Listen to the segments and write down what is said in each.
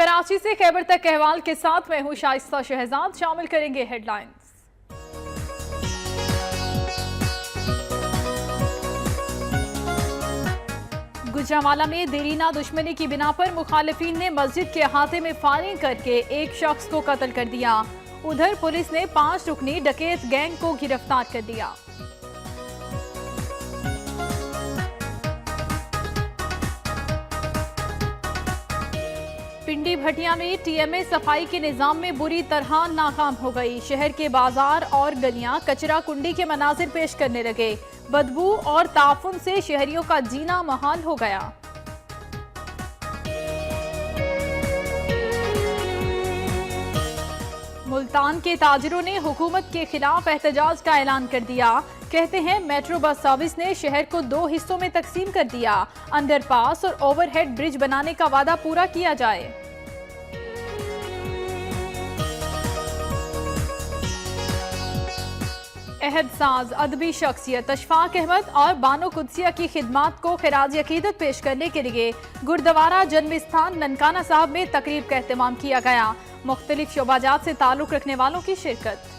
कराची से खैबर तक अहवाल के साथ मैं हूं शाइस्ता शहजाद। शामिल करेंगे हेडलाइंस। गुजरांवाला में देरीना दुश्मनी की बिना पर मुखालिफिन ने मस्जिद के अहाते में फायरिंग करके एक शख्स को कत्ल कर दिया। उधर पुलिस ने 5 रुकनी डकैत गैंग को गिरफ्तार कर लिया। पिंडी भटिया में टीएमए सफाई के निजाम में बुरी तरह नाकाम हो गई। शहर के बाजार और गलियां कचरा कुंडी के मनाजिर पेश करने लगे। बदबू और ताफुन से शहरियों का जीना महाल हो गया। मुल्तान के ताजिरों ने हुकूमत के खिलाफ एहतजाज का ऐलान कर दिया। कहते हैं मेट्रो बस सर्विस ने शहर को 2 हिस्सों में तकसीम कर दिया। अंडरपास और ओवरहेड ब्रिज बनाने का वादा पूरा किया जाए। अहदसाज अदबी शख्सियत अशफाक अहमद और बानो कुदसिया की खिदमात को खिराज अकीदत पेश करने के लिए गुरुद्वारा जन्म स्थान ननकाना साहब में तकरीब का एहतमाम किया गया। मुख्तलिफ शोबाजात से ताल्लुक रखने वालों की शिरकत।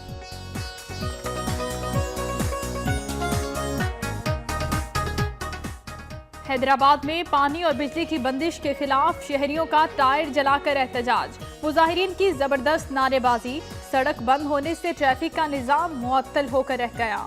हैदराबाद में पानी और बिजली की बंदिश के खिलाफ शहरियों का टायर जलाकर एहतजाज। मुजाहिरीन की जबरदस्त नारेबाजी। सड़क बंद होने से ट्रैफिक का निजाम मुअत्तल होकर रह गया।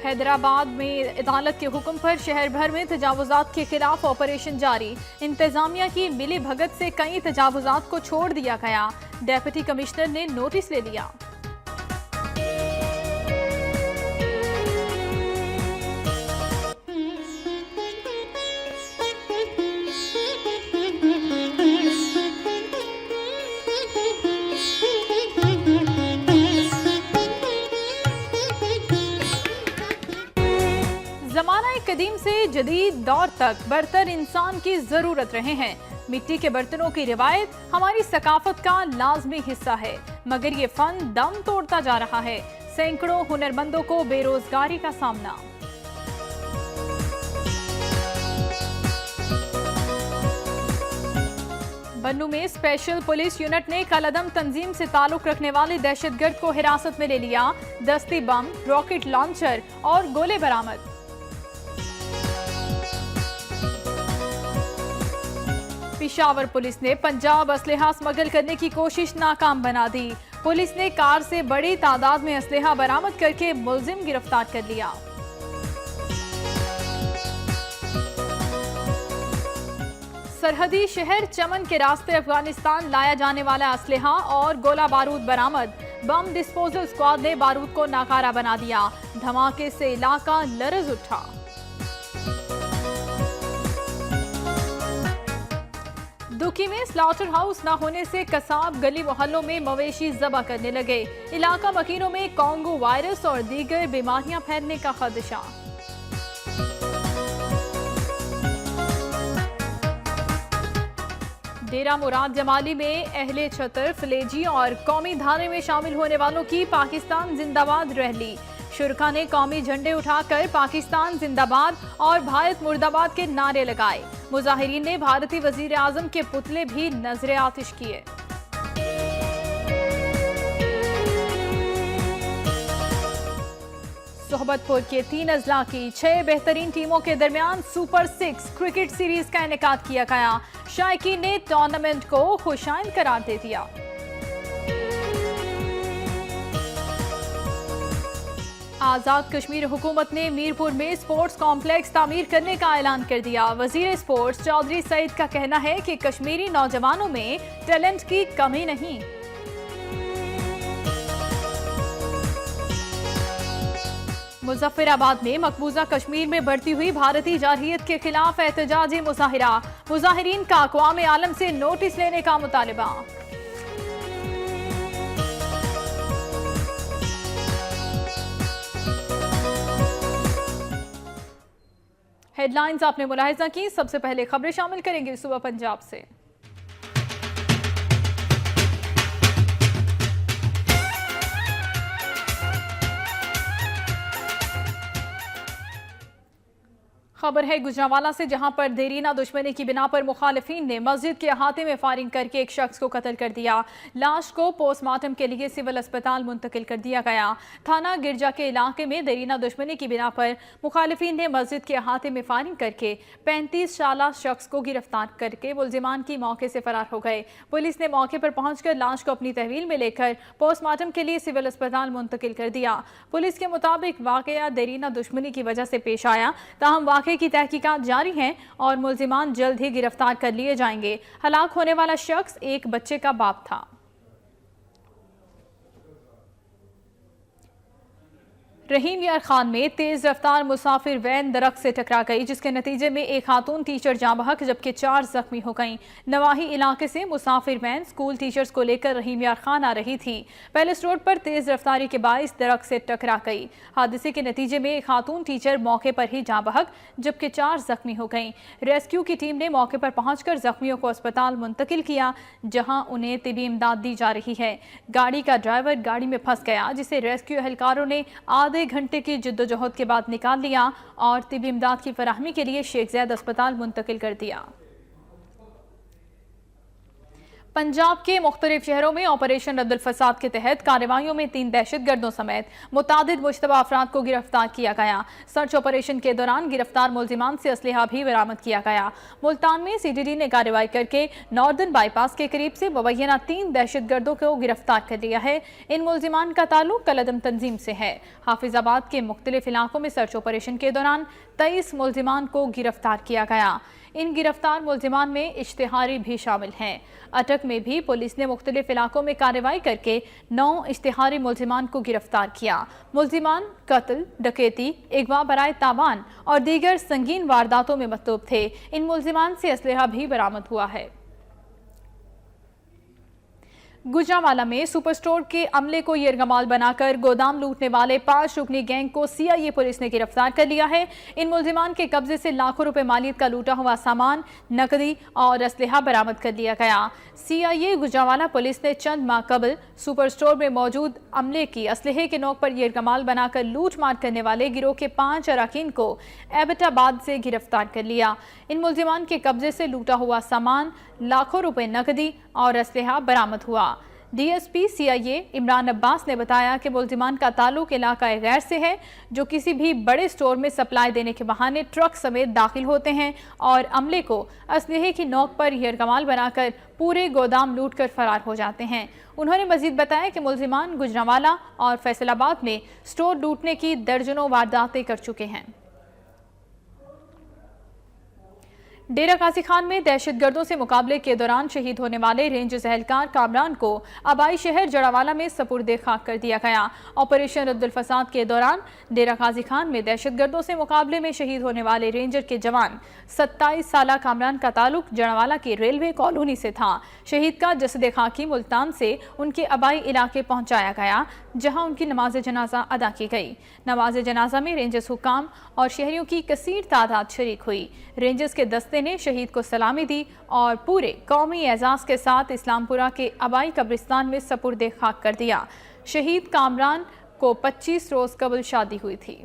हैदराबाद में अदालत के हुक्म पर शहर भर में तजावुजात के खिलाफ ऑपरेशन जारी। इंतजामिया की मिली भगत से कई तजावुजात को छोड़ दिया गया। डेप्यूटी कमिश्नर ने नोटिस ले लिया। ज़माना कदीम से जदीद दौर तक बर्तन इंसान की ज़रूरत रहे हैं। मिट्टी के बर्तनों की रिवायत हमारी सकाफत का लाजमी हिस्सा है, मगर ये फन दम तोड़ता जा रहा है। सैकड़ों हुनरमंदों को बेरोजगारी का सामना। बन्नू में स्पेशल पुलिस यूनिट ने कलअदम तंजीम से ताल्लुक रखने वाले दहशतगर्द को हिरासत में ले लिया। दस्ती बम, रॉकेट लॉन्चर और गोले बरामद। पेशावर पुलिस ने पंजाब असलहा स्मगल करने की कोशिश नाकाम बना दी। पुलिस ने कार से बड़ी तादाद में असलहा बरामद करके मुलजिम गिरफ्तार कर लिया। सरहदी शहर चमन के रास्ते अफगानिस्तान लाया जाने वाला असलहा और गोला बारूद बरामद। बम डिस्पोजल स्क्वाड ने बारूद को नाकारा बना दिया। धमाके से इलाका लरज उठा। दुखी में स्लॉटर हाउस न होने से कसाब गली मोहल्लों में मवेशी ज़बह करने लगे। इलाका मकीनों में कोंगो वायरस और दीगर बीमारियां फैलने का खदशा। डेरा मुराद जमाली में अहले छतर, फलेजी और कौमी धारे में शामिल होने वालों की पाकिस्तान जिंदाबाद रैली। शुरका ने कौमी झंडे उठाकर पाकिस्तान जिंदाबाद और भारत मुर्दाबाद के नारे लगाए। मुजाहिरीन ने भारतीय वजीर आजम के पुतले भी नजरे आतिश किए। सोहबतपुर के 3 अजला की 6 बेहतरीन टीमों के दरमियान सुपर 6 क्रिकेट सीरीज का इनेकाद किया गया। शायकीन ने टूर्नामेंट को खुशाइन करार दे दिया। आजाद कश्मीर हुकूमत ने मीरपुर में स्पोर्ट्स कॉम्प्लेक्स तामीर करने का ऐलान कर दिया। वजीर स्पोर्ट्स चौधरी सईद का कहना है कि कश्मीरी नौजवानों में टैलेंट की कमी नहीं। मुजफ्फराबाद में मकबूजा कश्मीर में बढ़ती हुई भारतीय जारहियत के खिलाफ एहतजाजी मुजाहिरा। मुजाहिरीन का अक़वाम आलम से नोटिस लेने का मुतालिबा। हेडलाइंस आपने मुलाहिजा की। सबसे पहले खबरें शामिल करेंगे सुबह पंजाब से। खबर है गुजरांवाला से, जहां पर देरीना दुश्मनी की बिना पर मुखालिफिन ने मस्जिद के अहाते में फायरिंग करके एक शख्स को कत्ल कर दिया। लाश को पोस्टमार्टम के लिए सिविल अस्पताल मुंतकिल कर दिया गया। थाना गिरजा के इलाके में देरीना दुश्मनी की बिना पर मुखालिफिन ने मस्जिद के अहाते में फायरिंग करके 35 साला शख्स को गिरफ्तार करके मुलजिमान की मौके से फरार हो गए। पुलिस ने मौके पर पहुंचकर लाश को अपनी तहवील में लेकर पोस्टमार्टम के लिए सिविल अस्पताल मुंतकिल कर दिया। पुलिस के मुताबिक वाकया देरीना दुश्मनी की वजह से पेश आया, ताहम वाक़े की तहकीकात जारी हैं और मुलजिमान जल्द ही गिरफ्तार कर लिए जाएंगे। हलाक होने वाला शख्स एक बच्चे का बाप था। रहीम यार खान में तेज रफ्तार मुसाफिर वैन दरख्त से टकरा गई, जिसके नतीजे में एक खातून टीचर जाँ बहक जबकि 4 जख्मी हो गईं। नवाही इलाके से मुसाफिर वैन स्कूल टीचर्स को लेकर रहीम यार खान आ रही थी। पैलेस रोड पर तेज रफ्तारी के बाइस दरख्त से टकरा गई। हादसे के नतीजे में एक खातून टीचर मौके पर ही जाँ बहक जबकि 4 जख्मी हो गईं। रेस्क्यू की टीम ने मौके पर पहुंचकर जख्मियों को अस्पताल मुंतकिल किया, जहां उन्हें तिबी इमदाद दी जा रही है। गाड़ी का ड्राइवर गाड़ी में फंस गया, जिसे रेस्क्यू एहलकारों ने आधे घंटे की जिद्दोजहद के बाद निकाल लिया और तिबी इमदाद की फराहमी के लिए शेख ज़ैद अस्पताल मुंतकिल कर दिया। पंजाब के मुख्तलिफ शहरों में ऑपरेशन रद्दुल फसाद के तहत कार्रवाइयों में 3 दहशतगर्दों समेत मुतादिद मुश्तबा अफराद को गिरफ्तार किया गया। सर्च ऑपरेशन के दौरान गिरफ्तार मुलजिमान से असलहा भी बरामद किया गया। मुल्तान में CDD ने कार्रवाई करके नॉर्दर्न बाईपास के करीब से मुबैना 3 दहशतगर्दों को गिरफ्तार कर लिया है। इन मुलजिमान का ताल्लुक कलअदम तंजीम से है। हाफिजाबाद के मुख्तलिफ इलाकों में सर्च ऑपरेशन के दौरान 23 मुलजिमान को गिरफ्तार किया गया। इन गिरफ्तार मुलजिमान में इश्तिहारी भी शामिल हैं। अटक में भी पुलिस ने मुख्तलिफ इलाकों में कार्रवाई करके 9 इश्तिहारी मुलजिमान को गिरफ्तार किया। मुलजिमान कत्ल, डकैती, अगवा बराए तावान और दीगर संगीन वारदातों में मतलूब थे। इन मुलजिमान से असलहा भी बरामद हुआ है। गुजरांवाला में सुपर स्टोर के अमले को यरगमाल बनाकर गोदाम लूटने वाले 5 रुकनी गैंग को CIA पुलिस ने गिरफ्तार कर लिया है। इन मुलजिमान के कब्जे से लाखों रुपए मालियत का लूटा हुआ सामान, नकदी और असलहा बरामद कर लिया गया। CIA गुजरांवाला पुलिस ने चंद माह कबल सुपर स्टोर में मौजूद अमले की असलहे के नोक पर यरगमाल बनाकर लूट मार करने वाले गिरोह के 5 अरकान को एबटाबाद से गिरफ्तार कर लिया। इन मुलजिमान के कब्जे से लूटा हुआ सामान, लाखों रुपए नकदी और असलहा बरामद हुआ। DSP CIA इमरान अब्बास ने बताया कि मुलजिमान का ताल्लुक इलाका गैर से है, जो किसी भी बड़े स्टोर में सप्लाई देने के बहाने ट्रक समेत दाखिल होते हैं और अमले को असलहे की नोक पर यरगमाल बनाकर पूरे गोदाम लूट कर फरार हो जाते हैं। उन्होंने मजीद बताया कि मुलजिमान गुजरांवाला और फैसलाबाद में स्टोर लूटने की दर्जनों वारदातें कर चुके हैं। डेरा गाजी खान में दहशतगर्दों से मुकाबले के दौरान शहीद होने वाले रेंजर्स एहलकार कामरान को आबाई शहर जड़ावाला में सपुर्दे खाक कर दिया गया। ऑपरेशन रद्दुल फसाद के दौरान डेरा गाजी खान में दहशतगर्दों से मुकाबले में शहीद होने वाले रेंजर के जवान 27 साला कामरान का ताल्लुक जड़ावाला की रेलवे कॉलोनी से था। शहीद का जसद खाकी मुल्तान से उनके आबाई इलाके पहुंचाया गया, जहां उनकी नमाज जनाजा अदा की गई। नमाज जनाजा में रेंजर्स हुकाम और शहरियों की कसीर तादाद शरीक हुई। रेंजर्स के दस्ते ने शहीद को सलामी दी और पूरे कौमी एजाज के साथ इस्लामपुरा के आबाई कब्रिस्तान में सपुर्दे खाक कर दिया। शहीद कामरान को 25 रोज कबल शादी हुई थी।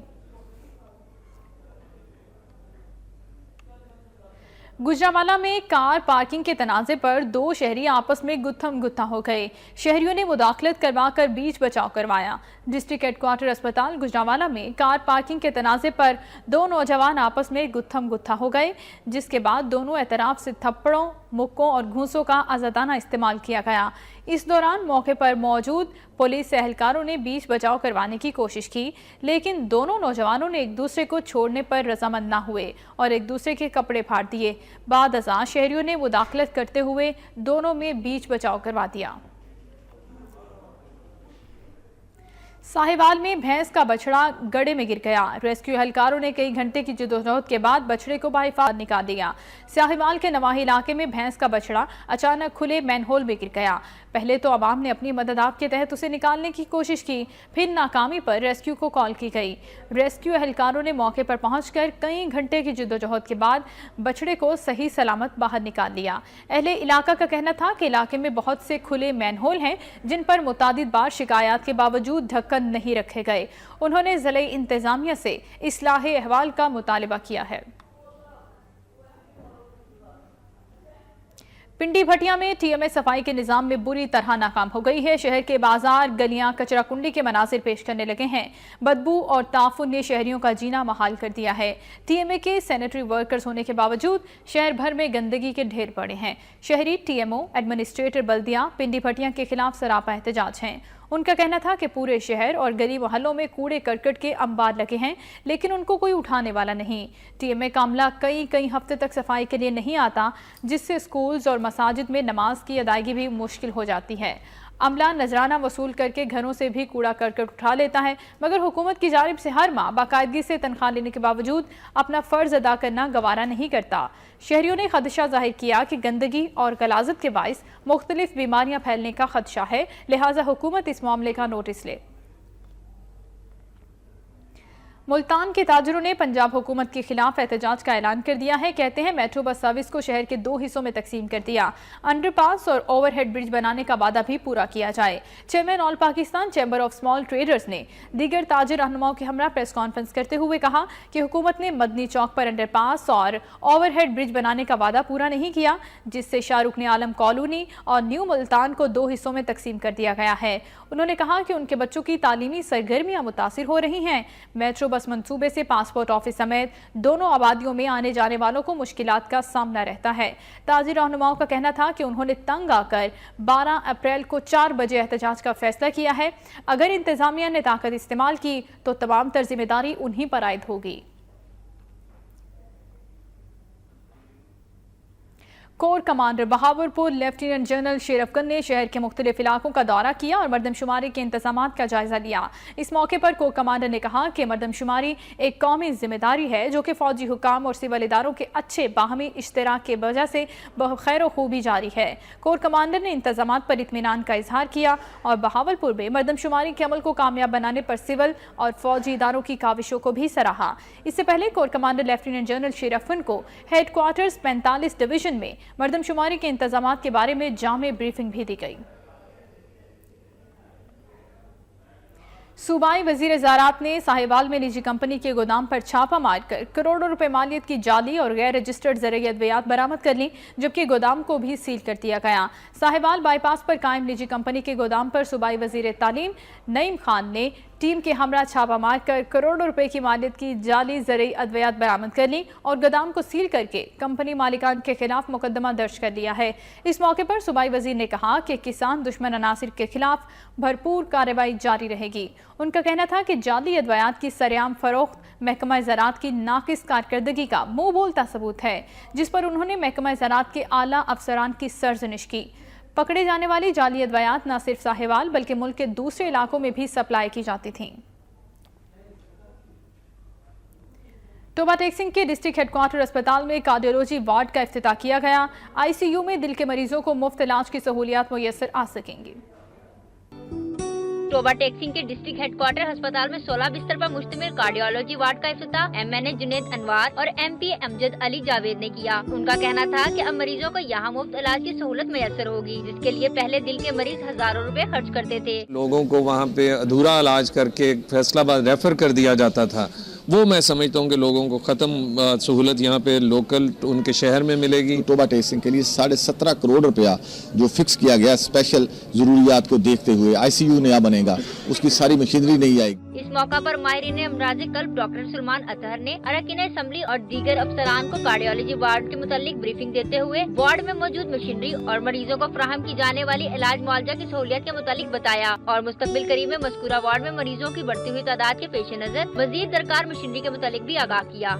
गुजरांवाला में कार पार्किंग के तनाज़े पर 2 शहरी आपस में गुत्थम गुत्था हो गए। शहरियों ने मुदाखलत करवाकर बीच बचाव करवाया। डिस्ट्रिक्ट हेडक्वार्टर अस्पताल गुजरांवाला में कार पार्किंग के तनाज़े पर 2 नौजवान आपस में गुत्थम गुत्था हो गए, जिसके बाद दोनों एतराफ से थप्पड़ों, मुक्कों और घूंसों का आज़ादाना इस्तेमाल किया गया। इस दौरान मौके पर मौजूद पुलिस एहलकारों ने बीच बचाव करवाने की कोशिश की, लेकिन दोनों नौजवानों ने एक दूसरे को छोड़ने पर रजामंद न हुए और एक दूसरे के कपड़े फाड़ दिए। बाद अज़ां शहरियों ने मुदाखलत करते हुए दोनों में बीच बचाव करवा दिया। साहिवाल में भैंस का बछड़ा गड्ढे में गिर गया। रेस्क्यू एहलकारों ने कई घंटे की जद्दोजहद के बाद बछड़े को बाहिफाजत निकाल दिया। साहिवाल के नवाही इलाके में भैंस का बछड़ा अचानक खुले मैनहोल में गिर गया। पहले तो आवाम ने अपनी मदद आप के तहत उसे निकालने की कोशिश की, फिर नाकामी पर रेस्क्यू को कॉल की गई। रेस्क्यू एहलकारों ने मौके पर पहुंचकर कई घंटे की जद्दोजहद के बाद बछड़े को सही सलामत बाहर निकाल लिया। अहले इलाका का कहना था कि इलाके में बहुत से खुले मैनहोल हैं, जिन पर मुतादिद बार शिकायत के बावजूद ढक्कन नहीं रखे गए। उन्होंने ज़िले इंतजामिया से इस्लाह अहवाल का मुतालिबा किया है। पिंडी भटिया में टीएमए सफाई के निजाम में बुरी तरह नाकाम हो गई है। शहर के बाजार, गलियां कचरा कुंडी के मनाजिर पेश करने लगे हैं। बदबू और ताफुन ने शहरियों का जीना महाल कर दिया है। टीएमए के सैनिटरी वर्कर्स होने के बावजूद शहर भर में गंदगी के ढेर पड़े हैं। शहरी, टीएमओ, एडमिनिस्ट्रेटर, बल्दिया पिंडी भटिया के खिलाफ सरापा एहतजाज हैं। उनका कहना था कि पूरे शहर और गली मोहल्लों में कूड़े करकट के अंबार लगे हैं, लेकिन उनको कोई उठाने वाला नहीं। टीएमए का अमला कई हफ्ते तक सफाई के लिए नहीं आता, जिससे स्कूल्स और मसाजिद में नमाज की अदायगी भी मुश्किल हो जाती है। अमला नजराना वसूल करके घरों से भी कूड़ा करकट उठा लेता है, मगर हुकूमत की जानिब से हर माह बाकायदगी से तनख्वाह लेने के बावजूद अपना फर्ज अदा करना गवारा नहीं करता। शहरियों ने खदशा जाहिर किया कि गंदगी और गलाजत के बाइस मुख्तलिफ बीमारियां फैलने का खदशा है, लिहाजा हुकूमत इस मामले का नोटिस ले। मुल्तान के ताजरों ने पंजाब हुकूमत के खिलाफ एहतजाज का ऐलान कर दिया है। कहते हैं मेट्रो बस सर्विस को शहर के 2 हिस्सों में तकसीम कर दिया। अंडरपास और ओवरहेड ब्रिज बनाने का वादा भी पूरा किया जाए। Chairman all Pakistan chamber of small traders ने दीगर ताजिर रहनुमाओं के हमरा प्रेस कॉन्फ्रेंस करते हुए कहा कि हुकूमत ने मदनी चौक पर अंडरपास और ओवरहेड ब्रिज बनाने का वादा पूरा नहीं किया, जिससे शाहरुख आलम कॉलोनी और न्यू मुल्तान को 2 हिस्सों में तकसीम कर दिया गया है। उन्होंने कहा कि उनके बच्चों की तालीमी सरगर्मियां मुतासिर हो रही हैं। मेट्रो बस मंसूबे से पासपोर्ट ऑफिस समेत दोनों आबादियों में आने जाने वालों को मुश्किलात का सामना रहता है। ताजिर रहनुमाओं का कहना था कि उन्होंने तंग आकर 12 अप्रैल को 4 बजे एहतजाज का फैसला किया है। अगर इंतजामिया ने ताकत इस्तेमाल की तो तमाम तर जिम्मेदारी उन्हीं पर आयद होगी। Core commander Bahawalpur lieutenant general Sher Afgan ने शहर के मुख्तलिफ इलाकों का दौरा किया और मरदमशुमारी के इंतजामात का जायजा लिया। इस मौके पर कोर कमांडर ने कहा कि मरदमशुमारी एक कौमी जिम्मेदारी है जो कि फौजी हुकाम और सिविल इदारों के अच्छे बाहमी इश्तराक के वजह से खैर खूबी जारी है। कोर कमांडर ने इंतजामात पर इत्मीनान का इजहार किया और बहावलपुर में मरदमशुमारी के अमल को कामयाब बनाने पर सिविल और फौजी इदारों की काविशों को भी सराहा। इससे पहले कोर कमांडर लेफ्टिनेंट जनरल शेरफकन को हेडक्वार्टर्स 45 डिवीजन में मरदमशुमारी के इंतजामात के बारे में जामे ब्रीफिंग भी दी गई। सूबाई वजीर ज़राअत ने साहिवाल में निजी कंपनी के गोदाम पर छापा मारकर करोड़ों रुपए मालियत की जाली और गैर रजिस्टर्ड ज़रूरी अद्वियात बरामद कर ली, जबकि गोदाम को भी सील कर दिया गया। साहिवाल बाईपास पर कायम निजी कंपनी के गोदाम पर सूबाई वजीर तालीम नईम खान ने टीम के हमरा छापा मारकर करोड़ों रुपए की मालियत की जाली ज़रूरी अद्वियात बरामद कर ली और गोदाम को सील करके कंपनी मालिकान के खिलाफ मुकदमा दर्ज कर लिया है। इस मौके पर सूबाई वजीर ने कहा कि किसान दुश्मन अनासिर के खिलाफ भरपूर कार्रवाई जारी रहेगी। उनका कहना था कि जाली अद्वियात की सरेआम फरोख्त महकमा ज़राअत की नाकिस कारकर्दगी का मुंह बोलता सबूत है, जिस पर उन्होंने महकमा ज़राअत के आला अफसरान की सरजनिश की। पकड़े जाने वाली जाली अद्वियात न सिर्फ साहिवाल बल्कि मुल्क के दूसरे इलाकों में भी सप्लाई की जाती थीं। टोबा टेकसिंग के डिस्ट्रिक्ट हेडक्वार्टर अस्पताल में कार्डियोलॉजी वार्ड का इफ्तिताह किया गया। आईसीयू में दिल के मरीजों को मुफ्त इलाज की सहूलियात मुयस्सर आ सकेंगी। टोबा टेकसिंग के डिस्ट्रिक्ट हेडक्वार्टर अस्पताल में 16 बिस्तर पर मुश्तमिल कार्डियोलॉजी वार्ड का इफ्तिताह एमएनए जुनैद अनवार और एमपी अमजद अली जावेद ने किया। उनका कहना था कि अब मरीजों को यहाँ मुफ्त इलाज की सहूलत मैसर होगी, जिसके लिए पहले दिल के मरीज हजारों रुपए खर्च करते थे। लोगों को वहाँ पे अधूरा इलाज करके फैसलाबाद रेफर कर दिया जाता था। वो मैं समझता हूँ कि लोगों को ख़त्म सहूलत यहाँ पे लोकल उनके शहर में मिलेगी। टोबा टेकसिंग के लिए 17.5 करोड़ रुपया जो फिक्स किया गया स्पेशल ज़रूरियात को देखते हुए आईसीयू नया बनेगा, उसकी सारी मशीनरी नहीं आएगी। इस मौका पर माहिरीन अमराज कल्ब डॉक्टर सलमान अतहर ने अरकान असम्बली और दीगर अफसरान को कार्डियोलॉजी वार्ड के मुतालिक ब्रीफिंग देते हुए वार्ड में मौजूद मशीनरी और मरीजों को फराहम की जाने वाली इलाज मुआवजा की सहूलियत के मुतालिक बताया और मुस्तकबिल करीब में मज़कूरा वार्ड में मरीजों की बढ़ती हुई तादाद के पेश नजर मजीद दरकार मशीनरी के मुतालिक भी आगाह किया।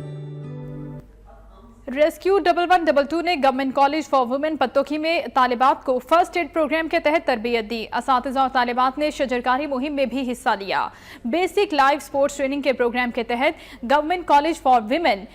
रेस्क्यू 1112 ने गवर्नमेंट कॉलेज फॉर वुमेन पत्तोखी में तालिबात को फर्स्ट एड प्रोग्राम के तहत तरबियत दी। असातिज़ा और तालिबात ने शजरकारी मुहिम में भी हिस्सा लिया। बेसिक लाइव स्पोर्ट्स ट्रेनिंग के प्रोग्राम के तहत गवर्नमेंट कॉलेज फॉर वुमेन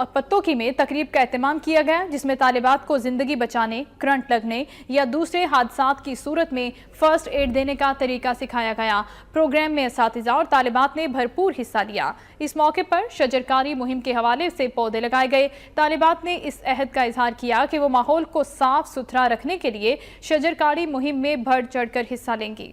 पत्तोखी में तकरीब का एहतमाम किया गया, जिसमें तालिबात को जिंदगी बचाने, करंट लगने या दूसरे हादसात की सूरत में फर्स्ट एड देने का तरीका सिखाया गया। प्रोग्राम में असातिज़ा और तालिबात ने भरपूर हिस्सा लिया। इस मौके पर शजरकारी मुहिम के हवाले से पौधे लगाए गए। तालिबात ने इस अहद का इजहार किया कि वो माहौल को साफ सुथरा रखने के लिए शजरकारी मुहिम में बढ़ चढ़कर हिस्सा लेंगी।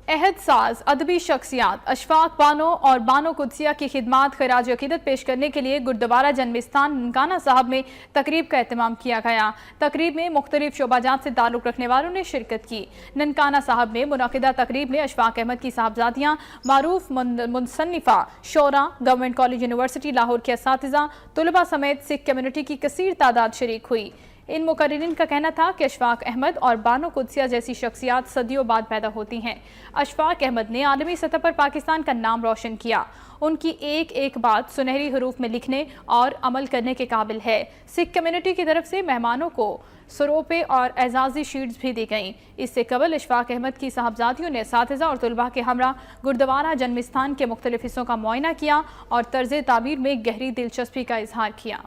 अहद साज अदबी शख्सियात अशफाक बानो और बानो कुदसिया की खिदमात खराज अकीदत पेश करने के लिए गुरुद्वारा जन्मस्थान ननकाना साहब में तकरीब का एहतमाम किया गया। तकरीब में मुख्तलिफ शोबाजात से ताल्लुक़ रखने वालों ने शिरकत की। ननकाना साहब में मुनक़िदा तकरीब में अशफाक अहमद की साहबजादियाँ, मारूफ मुसन्निफ़ा, शोरा, गवर्नमेंट कॉलेज यूनिवर्सिटी लाहौर के असातिज़ा, तलबा समेत सिख कम्यूनिटी की कसीर तादाद शरीक हुई। इन मुकर्रिरीन का कहना था कि अशफाक अहमद और बानो कुदसिया जैसी शख्सियात सदियों बाद पैदा होती हैं। अशफाक अहमद ने आलमी सतह पर पाकिस्तान का नाम रोशन किया। उनकी एक एक बात सुनहरी हरूफ में लिखने और अमल करने के काबिल है। सिख कम्यूनिटी की तरफ से मेहमानों को सरोपे और एजाज़ी शीट्स भी दी गईं। इससे कबल अशफाक अहमद की साहबजादियों ने असातिज़ा और तलबा के हमरा गुरुद्वारा जन्मस्थान के मुख्तलिफ हिस्सों का मुआयना किया और तर्ज ताबीर में गहरी दिलचस्पी का इजहार किया।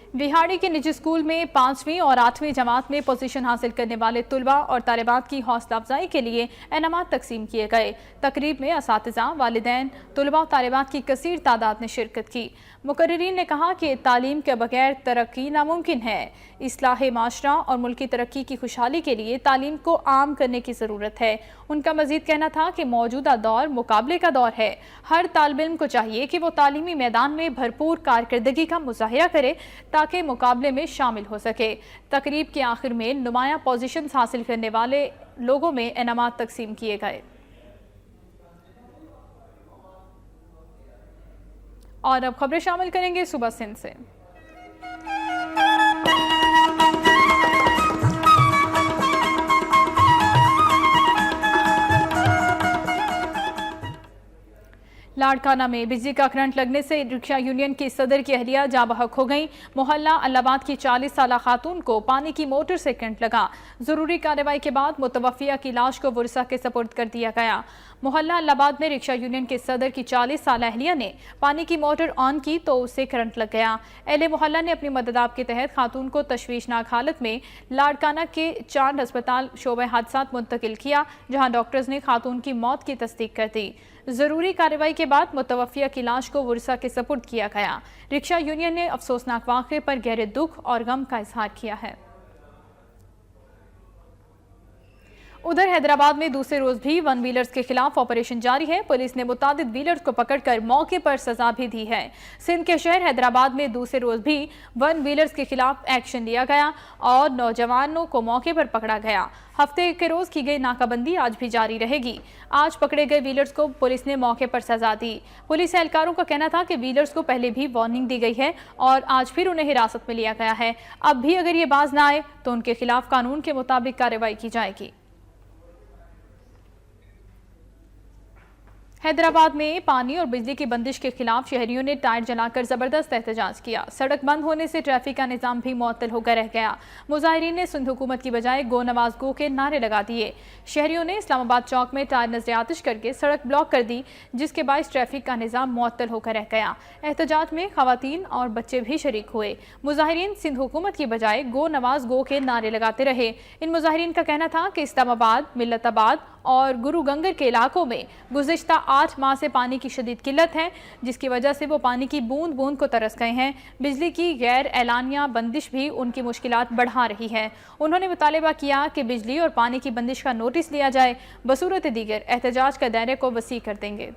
बिहाड़ी के निजी स्कूल में 5वीं और 8वीं जमात में पोजीशन हासिल करने वाले तुलबा और तालिबात की हौसला अफजाई के लिए इनामात तकसीम किए गए। तकरीब में असातिज़ा, वालिदैन, तुलबा और तालिबात की कसीर तादाद ने शिरकत की। मुकर्रिरीन ने कहा कि तालीम के बगैर तरक्की नामुमकिन है। इस्लाह माशरा और मुल्की तरक्की की खुशहाली के लिए तालीम को आम करने की ज़रूरत है। उनका मजीद कहना था कि मौजूदा दौर मुकाबले का दौर है। हर तालिब इल्म को चाहिए कि वो तालीमी मैदान में भरपूर कारकर्दगी का मुज़ाहिरा करे ताकि मुकाबले में शामिल हो सके। तकरीब के आखिर में नुमाया पोजीशंस हासिल करने वाले लोगों में इनामात तकसीम किए गए। और अब खबरें शामिल करेंगे सुबह सिंध से। लाड़काना में बिजली का करंट लगने से रिक्शा यूनियन की सदर की अहलिया जाँ बहक हो गई। मोहल्ला अल्लाबाद की 40 साला खातून को पानी की मोटर से करंट लगा। जरूरी कार्रवाई के बाद मुतवफ़िया की लाश को वर्सा के सपुर्द कर दिया गया। मोहल्ला अल्लाबाद में रिक्शा यूनियन के सदर की 40 साला अहलिया ने पानी की मोटर ऑन की तो उसे करंट लग गया। अहले मोहल्ला ने अपनी मददाब के तहत खातून को तशवीशनाक हालत में लाड़काना के चांद अस्पताल शोबे हादसात मुंतकिल किया, जहां डॉक्टर्स ने खातून की मौत की तस्दीक कर दी। जरूरी कार्रवाई के बाद मुतवफ़िया की लाश को वर्सा के सपुर्द किया गया। रिक्शा यूनियन ने अफसोसनाक वाक़े पर गहरे दुख और गम का इजहार किया है। उधर हैदराबाद में दूसरे रोज भी वन व्हीलर्स के खिलाफ ऑपरेशन जारी है। पुलिस ने मुतादिद व्हीलर्स को पकड़कर मौके पर सजा भी दी है। सिंध के शहर हैदराबाद में दूसरे रोज भी वन व्हीलर्स के खिलाफ एक्शन लिया गया और नौजवानों को मौके पर पकड़ा गया। हफ्ते के रोज की गई नाकाबंदी आज भी जारी रहेगी। आज पकड़े गए व्हीलर्स को पुलिस ने मौके पर सजा दी। पुलिस एहलकारों का कहना था कि व्हीलर्स को पहले भी वार्निंग दी गई है और आज फिर उन्हें हिरासत में लिया गया है। अब भी अगर ये बाज ना आए तो उनके खिलाफ कानून के मुताबिक कार्रवाई की जाएगी। हैदराबाद में पानी और बिजली की बंदिश के खिलाफ शहरियों ने टायर जलाकर जबरदस्त एहतजाज किया। सड़क बंद होने से ट्रैफिक का निजाम भी मुअत्तल होकर रह गया। मुजाहिरीन ने सिंध हुकूमत की बजाय गो नवाज गो के नारे लगा दिए। शहरियों ने इस्लामाबाद चौक में टायर नजर आतिश करके सड़क ब्लॉक कर दी, जिसके बायस ट्रैफिक का निजाम मुअत्तल होकर रह गया। एहतजाज में खवातीन और बच्चे भी शरीक हुए। मुजाहिरीन सिंध हुकूमत की बजाय गो नवाज गो के नारे लगाते रहे। इन मुजाहिरीन का कहना था कि इस्लामाबाद, मिल्लताबाद और गुरु गंगर के इलाकों में गुज़िश्ता 8 माह से पानी की शदीद किल्लत है, जिसकी वजह से वो पानी की बूंद बूंद को तरस गए हैं। बिजली की गैर एलानिया बंदिश भी उनकी मुश्किलात बढ़ा रही है। उन्होंने मुतालिबा किया कि बिजली और पानी की बंदिश का नोटिस लिया जाए। बसूरत दीगर एहतजाज का दायरे को वसी कर देंगे।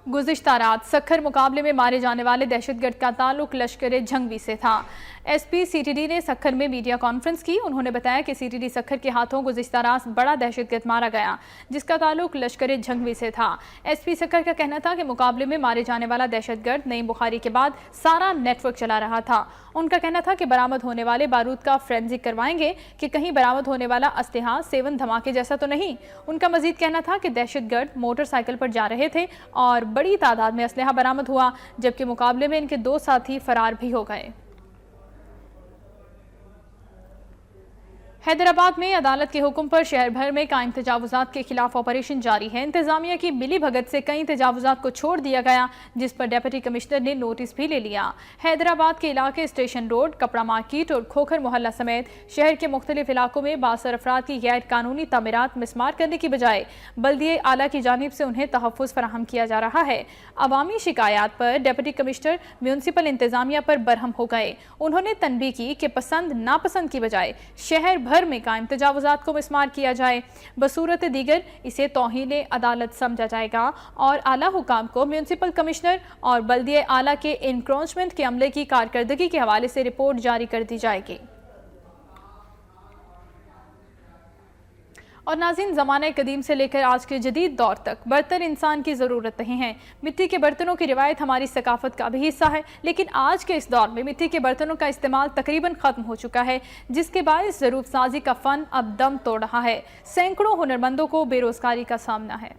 गुज़िश्ता रात सखर मुकाबले में मारे जाने वाले दहशतगर्द का ताल्लुक लश्कर जंगवी से था। एसपी सीटीडी ने सखर में मीडिया कॉन्फ्रेंस की। उन्होंने बताया कि सीटीडी सखर के हाथों गुज़िश्ता रात बड़ा दहशतगर्द मारा गया, जिसका ताल्लुक लश्कर जंगवी से था। एसपी सखर का कहना था कि मुकाबले में मारे जाने वाला दहशतगर्द नईम बुखारी के बाद सारा नेटवर्क चला रहा था। उनका कहना था कि बरामद होने वाले बारूद का फोरेंसिक करवाएंगे कि कहीं बरामद होने वाला असलहा 7 धमाके जैसा तो नहीं। उनका मजीद कहना था कि दहशतगर्द मोटरसाइकिल पर जा रहे थे और बड़ी तादाद में असलहा बरामद हुआ, जबकि मुकाबले में इनके 2 साथी फरार भी हो गए। हैदराबाद में अदालत के हुक्म पर शहर भर में कायम तजावुजात के खिलाफ ऑपरेशन जारी है। इंतजामिया की मिली भगत से कई तजावुजात को छोड़ दिया गया, जिस पर डिप्टी कमिश्नर ने नोटिस भी ले लिया। हैदराबाद के इलाके स्टेशन रोड, कपड़ा मार्केट और खोखर मोहल्ला समेत शहर के मुख्तलिफ इलाकों में बासर अफराद की गैर कानूनी तमीरात मिसमार करने की बजाय बल्दिए आला की जानिब से उन्हें तहफ़्फ़ुज़ फराहम किया जा रहा है। अवामी शिकायत पर डिप्टी कमिश्नर म्यूनसिपल इंतजामिया पर बरहम हो गए। उन्होंने तनबीह की कि पसंद नापसंद की बजाय शहर भर में कायम तजावुजात को मिसमार किया जाए। बसूरत दीगर इसे तौहीन अदालत समझा जाएगा और आला हुकाम को म्यूनसिपल कमिश्नर और बल्दिए आला के इंक्रोचमेंट के अमले की कारकर्दगी के हवाले से रिपोर्ट जारी कर दी जाएगी। और नाज़रीन, ज़माने कदीम से लेकर आज के जदीद दौर तक बर्तन इंसान की ज़रूरत नहीं है। मिट्टी के बर्तनों की रिवायत हमारी सकाफत का भी हिस्सा है, लेकिन आज के इस दौर में मिट्टी के बर्तनों का इस्तेमाल तकरीबन ख़त्म हो चुका है, जिसके बायस ज़रूफ साजी का फ़न अब दम तोड़ रहा है। सैकड़ों हुनरमंदों को बेरोज़गारी का सामना है।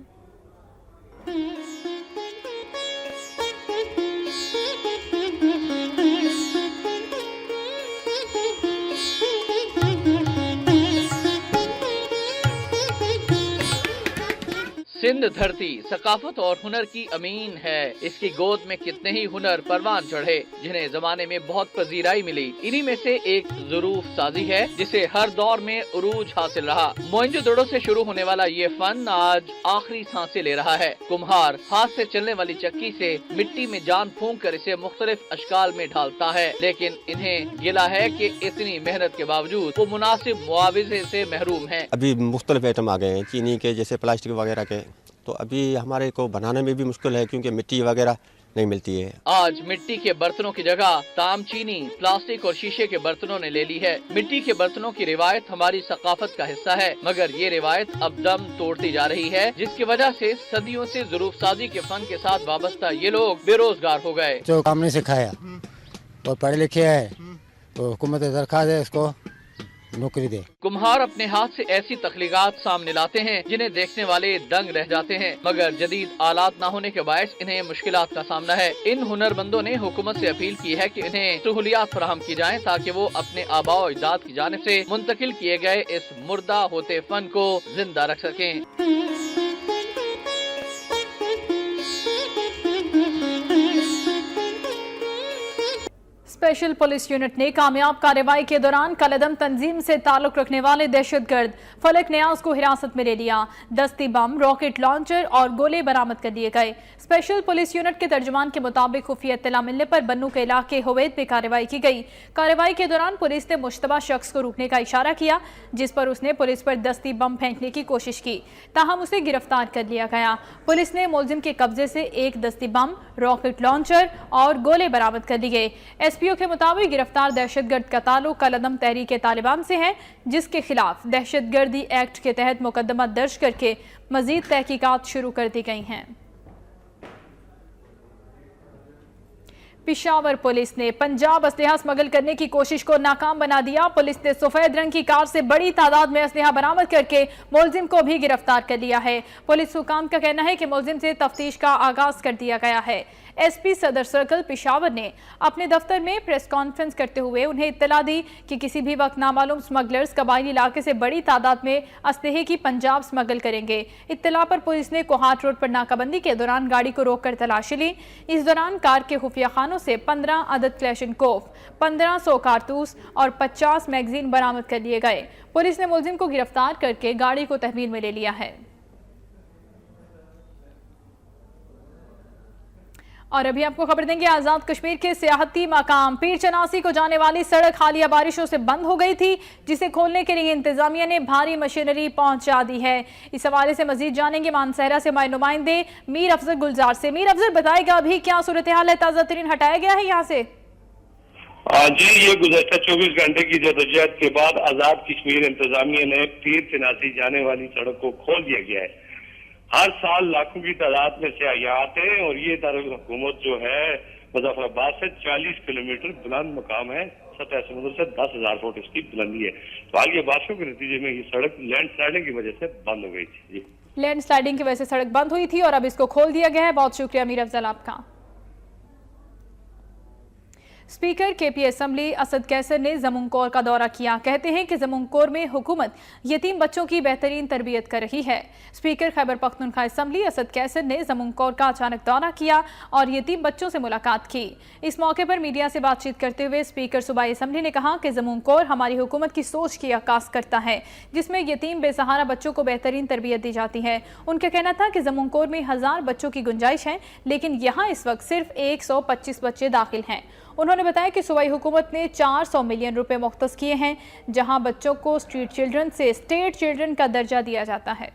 सिंध धरती सकाफत और हुनर की अमीन है। इसकी गोद में कितने ही हुनर परवान चढ़े, जिन्हें जमाने में बहुत पजीराई मिली। इन्हीं में से एक ज़रूफ साजी है, जिसे हर दौर में उरूज हासिल रहा। मोइंजोदड़ो से शुरू होने वाला ये फन आज आखिरी सांसें ले रहा है। कुम्हार हाथ से चलने वाली चक्की से मिट्टी में जान फूंक कर इसे मुख्तलिफ अशकाल में ढालता है, लेकिन इन्हें गिला है कि इतनी मेहनत के बावजूद वो मुनासिब मुआवजे से महरूम है। अभी मुख्तलिफ आइटम आ गए हैं, चीनी के जैसे प्लास्टिक वगैरह के, तो अभी हमारे को बनाने में भी मुश्किल है क्योंकि मिट्टी वगैरह नहीं मिलती है। आज मिट्टी के बर्तनों की जगह ताम चीनी, प्लास्टिक और शीशे के बर्तनों ने ले ली है। मिट्टी के बर्तनों की रिवायत हमारी सकाफत का हिस्सा है, मगर ये रिवायत अब दम तोड़ती जा रही है, जिसकी वजह से सदियों से ज़रूफ साजी के फन के साथ वाबस्ता ये लोग बेरोजगार हो गए। जो काम नहीं सिखाया और पढ़े लिखे है तो हुकूमत दरख्वास्त है इसको नौकरी दे। कुम्हार अपने हाथ से ऐसी तख्लीकात सामने लाते हैं जिन्हें देखने वाले दंग रह जाते हैं, मगर जदीद आलात न होने के बायस इन्हें मुश्किलात का सामना है। इन हुनरमंदों ने हुकूमत से अपील की है कि इन्हें सहूलियात फराहम की जाएं ताकि वो अपने आबा और अजदाद की जानिब से मुंतकिल किए गए इस मुर्दा होते फन को जिंदा रख सकें। स्पेशल पुलिस यूनिट ने कामयाब कार्रवाई के दौरान कलदम तंजीम से ताल्लुक रखने वाले दहशतगर्द फलक नियाज को हिरासत में ले लिया। दस्ती बम, रॉकेट लॉन्चर और गोले बरामद कर लिए गए। स्पेशल पुलिस यूनिट के तर्जुमान के मुताबिक खुफिया इत्तला मिलने पर बन्नू के इलाके हुवैद में कार्रवाई की गई। कार्रवाई के दौरान पुलिस ने मुश्तबा शख्स को रोकने का इशारा किया, जिस पर उसने पुलिस पर दस्ती बम फेंकने की कोशिश की, ताहम उसे गिरफ्तार कर लिया गया। पुलिस ने मुलजिम के कब्जे से एक दस्ती बम, रॉकेट लॉन्चर और गोले बरामद कर लिए। एसपीओ के मुताबिक गिरफ्तार दहशतगर्द का ताल्लुक कलदम तहरीक तालिबान से है, जिसके खिलाफ दहशतगर्दी एक्ट के तहत मुकदमा दर्ज करके मजीद तहकीकात शुरू कर दी गई हैं। पिशावर पुलिस ने पंजाब असलहा स्मगल करने की कोशिश को नाकाम बना दिया। पुलिस ने सफेद रंग की कार से बड़ी तादाद में असलहा बरामद करके मुलजिम को भी गिरफ्तार कर लिया है। पुलिस हुकाम का कहना है कि मुलजिम से तफ्तीश का आगाज कर दिया गया है। एसपी सदर सर्कल पिशावर ने अपने दफ्तर में प्रेस कॉन्फ्रेंस करते हुए उन्हें इत्तला दी कि किसी भी वक्त नामालूम स्मगलर्स कबायली इलाके से बड़ी तादाद में असलहे की पंजाब स्मगल करेंगे। इत्तला पर पुलिस ने कोहाट रोड पर नाकाबंदी के दौरान गाड़ी को रोककर तलाशी ली। इस दौरान कार के खुफिया खानों से 15 अदद क्लैशनकोफ, 1500 कारतूस और 50 मैगजीन बरामद कर लिए गए। पुलिस ने मुलजिम को गिरफ्तार करके गाड़ी को तहवील में ले लिया है। और अभी आपको खबर देंगे, आजाद कश्मीर के सियाहती मकाम पीर चनासी को जाने वाली सड़क हालिया बारिशों से बंद हो गई थी, जिसे खोलने के लिए इंतजामिया ने भारी मशीनरी पहुंचा दी है। इस हवाले से मजीद जानेंगे मानसहरा से हमारे नुमाइंदे मीर अफजल गुलजार से। मीर अफजल, बताएगा अभी क्या सूरत हाल है? ताज़ा तरीन हटाया गया है यहाँ से? जी, ये गुज़श्ता 24 घंटे की जदोजहद के बाद आजाद कश्मीर इंतजामिया ने पीर चनासी जाने वाली सड़क को खोल दिया गया है। हर साल लाखों की तादाद में सयाह आते हैं और ये दारुल हुकूमत जो है मुजफ्फराबाद से 40 किलोमीटर बुलंद मकाम है। सतह समुद्र से 10,000 फुट इसकी बुलंदी है। तो हाल ये बारिशों के नतीजे में ये सड़क लैंड स्लाइडिंग की वजह से बंद हो गई थी। लैंड स्लाइडिंग की वजह से सड़क बंद हुई थी और अब इसको खोल दिया गया है। बहुत शुक्रिया मीर अफजल आपका। Speaker KP assembly Asad Qaiser ने जमुनकोर का दौरा किया। कहते हैं कि जमुनकोर में हुकूमत यतीम बच्चों की बेहतरीन तरबियत कर रही है। स्पीकर खैबर पख्तूनख्वा असम्बली असद कैसर ने जमुनकोर का अचानक दौरा किया और यतीम बच्चों से मुलाकात की। इस मौके पर मीडिया से बातचीत करते हुए स्पीकर सूबाई असम्बली ने कहा कि जमुनकोर हमारी हुकूमत की सोच की अक्कास करता है, जिसमें यतीम बेसहारा बच्चों को बेहतरीन तरबियत दी जाती है। उनका कहना था कि जमुनकोर में 1000 बच्चों की गुंजाइश है, लेकिन यहाँ इस वक्त सिर्फ 125 बच्चे दाखिल हैं। उन्होंने बताया कि सूबाई हुकूमत ने 400 मिलियन रुपए मुख्तस किए हैं, जहां बच्चों को स्ट्रीट चिल्ड्रन से स्टेट चिल्ड्रन का दर्जा दिया जाता है।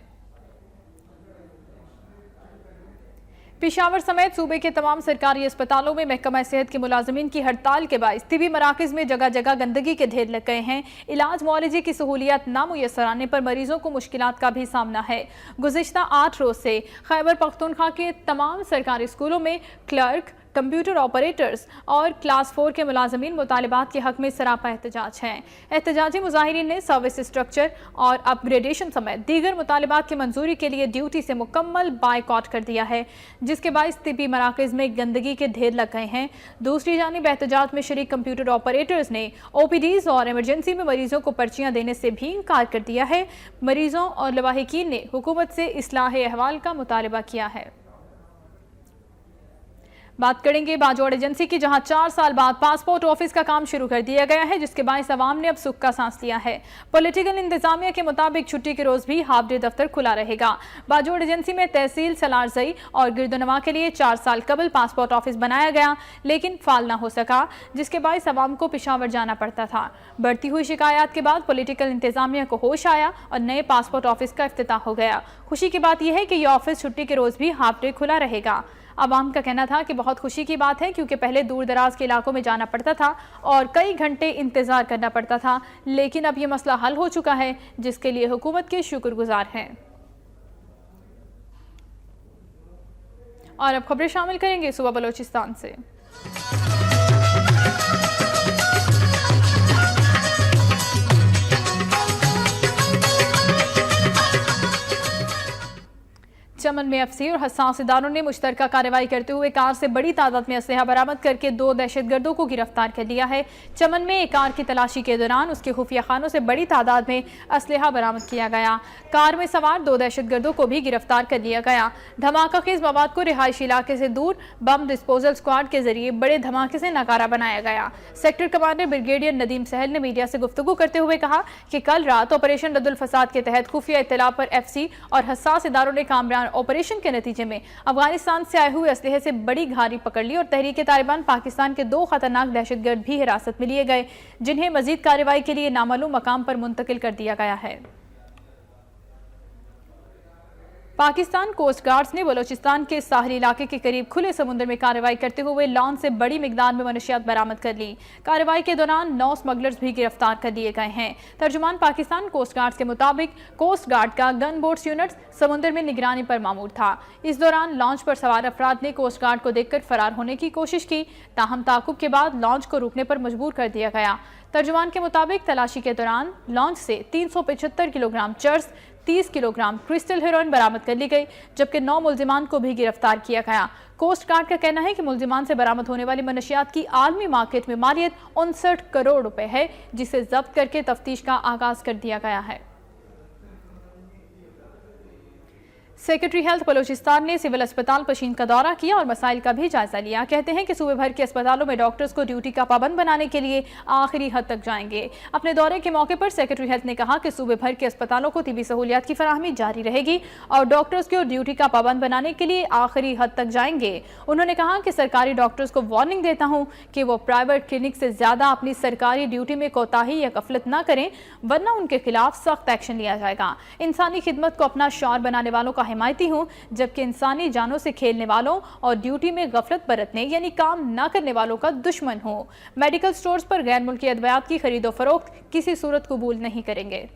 पेशावर समेत सूबे के तमाम सरकारी अस्पतालों में महकमा सेहत के मुलाजमीन की हड़ताल के बायस तिबी मराकज में जगह जगह गंदगी के ढेर लग गए हैं। इलाज मुआलजे की सहूलियत नामुयसर आने पर मरीजों को मुश्किलात का भी सामना है। गुज़िश्ता 8 रोज से खैबर पख्तूनख्वा के तमाम सरकारी स्कूलों में क्लर्क, कंप्यूटर ऑपरेटर्स और क्लास 4 के मुलाजमीन मुतालिबात के हक में सरापा एहतजाज हैं। एहतजाजी मुजाहिरीन ने सर्विस स्ट्रक्चर और अपग्रेडेशन समेत दीगर मुतालिबात की मंजूरी के लिए ड्यूटी से मुकम्मल बाइकआउट कर दिया है, जिसके बायस तिबी मराकज में गंदगी के ढेर लग गए हैं। दूसरी जानिब एहतजाज में शरीक कंप्यूटर ऑपरेटर्स ने ओपीडीज और इमरजेंसी में मरीजों को पर्चियां देने से भी इनकार कर दिया है। मरीजों और लवाहिकीन ने हुकूमत से इस्लाह अहवाल का मुतालबा किया है। बात करेंगे बाजोड़ एजेंसी की, जहां 4 साल बाद पासपोर्ट ऑफिस का काम शुरू कर दिया गया है, जिसके बायस अवाम ने अब सुख का सांस लिया है। पॉलिटिकल इंतजामिया के मुताबिक छुट्टी के रोज भी हाफ डे दफ्तर खुला रहेगा। बाजोड़ एजेंसी में तहसील सलारजई और गिरदोनवा के लिए 4 साल कबल पासपोर्ट ऑफिस बनाया गया, लेकिन फाल ना हो सका, जिसके बायस अवाम को पेशावर जाना पड़ता था। बढ़ती हुई शिकायत के बाद पॉलिटिकल इंतजामिया को होश आया और नए पासपोर्ट ऑफिस का इफ्तिताह हो गया। खुशी की बात यह है कि यह ऑफिस छुट्टी के रोज भी हाफ डे खुला रहेगा। अवाम का कहना था कि बहुत खुशी की बात है, क्योंकि पहले दूर दराज के इलाकों में जाना पड़ता था और कई घंटे इंतजार करना पड़ता था, लेकिन अब यह मसला हल हो चुका है, जिसके लिए हुकूमत के शुक्रगुजार हैं। और अब खबरें शामिल करेंगे सूबा बलोचिस्तान से। चमन में एफसी और हसास इदारों ने मुश्तरका कार्रवाई करते हुए कार से बड़ी तादाद में असलहा बरामद करके 2 दहशतगर्दों को गिरफ्तार कर लिया है। चमन में एक कार की तलाशी के दौरान उसके खुफिया खानों से बड़ी तादाद में असलहा बरामद किया गया। कार में सवार 2 दहशतगर्दों को भी गिरफ्तार कर लिया गया। धमाका खेज मवाद को रिहायशी इलाके से दूर बम डिस्पोजल स्क्वाड के जरिए बड़े धमाके से नकारा बनाया गया। सेक्टर कमांडर ब्रिगेडियर नदीम सहल ने मीडिया से गुफ्तगू करते हुए कहा कि कल रात ऑपरेशन रद्दुल फसाद के तहत खुफिया इत्तला पर एफसी और हसास इदारों ने कामयाब ऑपरेशन के नतीजे में अफगानिस्तान से आए हुए असलहे से बड़ी घारी पकड़ ली और तहरीक तालिबान पाकिस्तान के 2 खतरनाक दहशतगर्द भी हिरासत में लिए गए, जिन्हें मजीद कार्रवाई के लिए नामालूम मकाम पर मुंतकिल कर दिया गया है। पाकिस्तान कोस्ट गार्ड्स ने बलोचिस्तान के साहली इलाके के करीब खुले समुद्र में कार्रवाई करते हुए लॉन्च से बड़ी मिकदार में मनशियात बरामद कर ली। कार्रवाई के दौरान 9 स्मगलर्स भी गिरफ्तार कर लिए गए हैं। तर्जुमान पाकिस्तान कोस्ट गार्ड्स के मुताबिक कोस्ट गार्ड का गन बोट्स यूनिट समुद्र में निगरानी पर मामूर था। इस दौरान लॉन्च पर सवार अफराद ने कोस्ट गार्ड को देखकर फरार होने की कोशिश की, ताहम ताकुब के बाद लॉन्च को रुकने पर मजबूर कर दिया गया। तर्जुमान के मुताबिक तलाशी के दौरान लॉन्च से 375 kilogram cheers, 30 kilogram crystal heroin बरामद कर ली गई, जबकि 9 मुल्जिमान को भी गिरफ्तार किया गया। कोस्ट गार्ड का कहना है कि मुल्जिमान से बरामद होने वाली मनशियात की आलमी मार्केट में मालियत 59 करोड़ रुपए है, जिसे जब्त करके तफ्तीश का आगाज कर दिया गया है। सेक्रेटरी हेल्थ बलोचिस्तान ने सिविल अस्पताल पशीन का दौरा किया और मसाइल का भी जायजा लिया। कहते हैं कि सूबे भर के अस्पतालों में डॉक्टर्स को ड्यूटी का पाबंद बनाने के लिए आखिरी हद तक जाएंगे। अपने दौरे के मौके पर सेक्रेटरी हेल्थ ने कहा कि सूबे भर के अस्पतालों को तिबी सहूलियात की फराहमी जारी रहेगी और डॉक्टर्स को ड्यूटी का पाबंद बनाने के लिए आखिरी हद तक जाएंगे। उन्होंने कहा कि सरकारी डॉक्टर्स को वार्निंग देता हूँ कि वो प्राइवेट क्लिनिक से ज्यादा अपनी सरकारी ड्यूटी में कोताही या गफलत न करें, वरना उनके खिलाफ सख्त एक्शन लिया जाएगा। इंसानी खिदमत को अपना शौर बनाने वालों का हिमायती हूँ, जबकि इंसानी जानों से खेलने वालों और ड्यूटी में गफलत बरतने यानी काम न करने वालों का दुश्मन हूँ। मेडिकल स्टोर्स पर गैर मुल्की अद्वियात की खरीदो फरोख्त किसी सूरत कबूल नहीं करेंगे।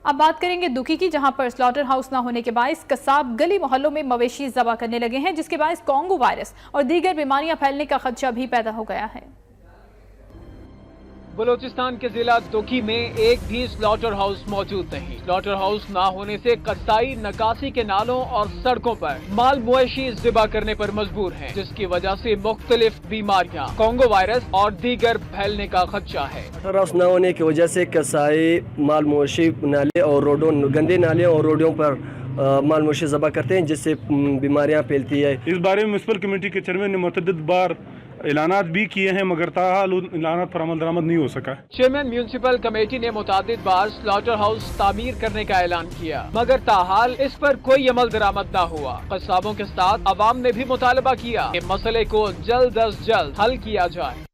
अब बात करेंगे दुखी की, जहां पर स्लॉटर हाउस न होने के बायस कसाब गली मोहल्लों में मवेशी ज़बा करने लगे हैं, जिसके बायस कोंगो वायरस और दीगर बीमारियां फैलने का खदशा भी पैदा हो गया है। बलूचिस्तान के जिला दुखी में एक भी स्लॉटर हाउस मौजूद नहीं। स्लॉटर हाउस न होने से कसाई नकासी के नालों और सड़कों पर माल मवेशी ज़िबा करने पर मजबूर हैं, जिसकी वजह से मुख्तलिफ बीमारियां, कोंगो वायरस और दीगर फैलने का खदशा है। स्लॉटर हाउस न होने की वजह से कसाई माल मवेशी नाले और रोडों, गंदे नाले और रोडों पर माल मवेशी ज़िबा करते हैं, जिससे बीमारियां फैलती है। इस बारे में म्युनिसिपल कमेटी के चेयरमैन ने मुतअद्दिद बार ऐलानात भी किए हैं, मगर ताहाल उन ऐलानात पर अमल दरामद नहीं हो सका। चेयरमैन म्यूनिसिपल कमेटी ने मुतादिद बार स्लॉटर हाउस तामीर करने का ऐलान किया, मगर ताहाल इस पर कोई अमल दरामद न हुआ। कस्साबों के साथ अवाम ने भी मुतालबा किया कि मसले को जल्द अज जल्द हल किया जाए।